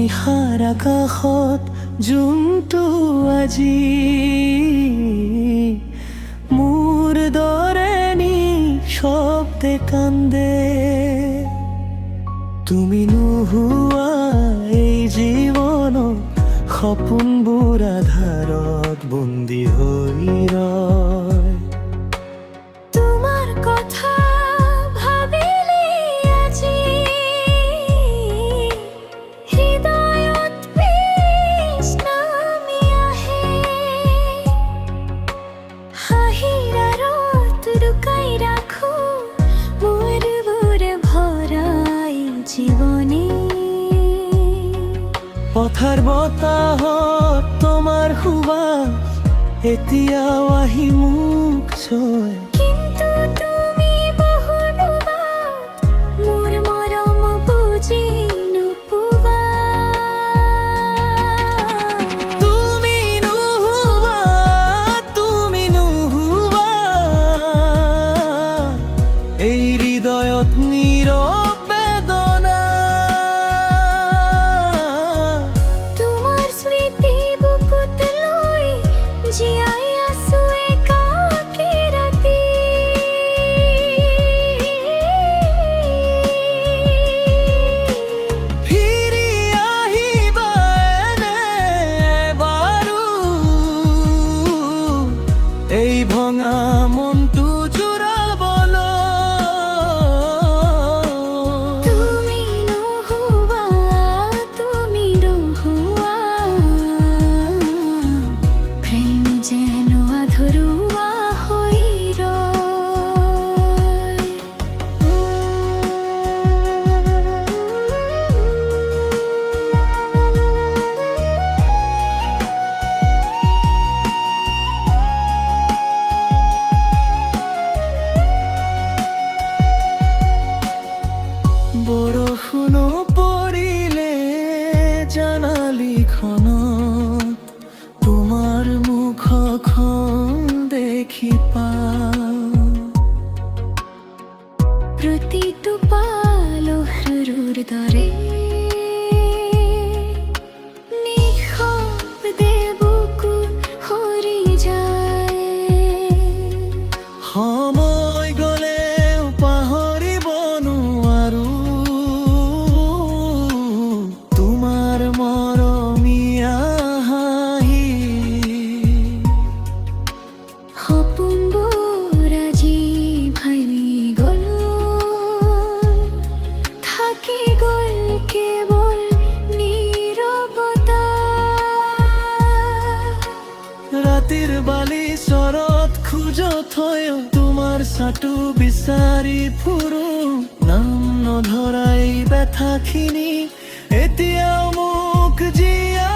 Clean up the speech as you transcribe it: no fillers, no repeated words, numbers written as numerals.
নিশাৰ আকাশত জোনটো আজি মোৰ দৰে নিঃশব্দে কান্দে। তুমি নোহোৱা এই জীৱনত সপোনবোৰ আধাৰত বন্দী হৈ ৰয়। তোমাৰ কথা ভাবিলে আজি হৃদয়ত বিষ নামি আহে। হাঁহিৰ আঁৰত লুকাই ৰাখো মোৰবোৰ ভৰাই জীৱনী। পথাৰ বতাহত তোমাৰ সুবাস এতিয়াও আহি মোক ছয়। কিন্তু তুমি বহু দূৰত, মোৰ মৰম বুজি নোপোৱা। তুমি নোহোৱা, তুমি নোহোৱা এই হৃদয়ত নীৰৱ বেদনা। তোমাৰ স্মৃতি বুকুত লৈ জীয়াই আছো একাকী ৰাতি। ফিৰি আহিবা এনে এবাৰো এই ভঙা মনটো জোৰাবলৈ। তুমি নোহোৱা, তুমি নোহোৱা প্ৰেম যেন আধৰুৱা হৈ বৰষুণো পৰিলে জানালিখনত তোমাৰ মুখখন দেখি পাওঁ। প্ৰতিটো পালহৰুৰ দৰে নিঃশব্দে বুকু সৰি যায়। সময় গ'লেও পাহৰিব নোৱাৰো তোমাৰ মৰমীয়া হাঁহি। সপোনবোৰ আজি ভাঙি গ'ল, থাকি গ'ল কেৱল নীৰৱতা। ৰাতিৰ বালিচৰত খোজত থৈ তোমাৰ চাটো বিচাৰি ফুৰো। নাম নধৰা এই ব্যথাখিনি এতিয়াও মোক জীয়াই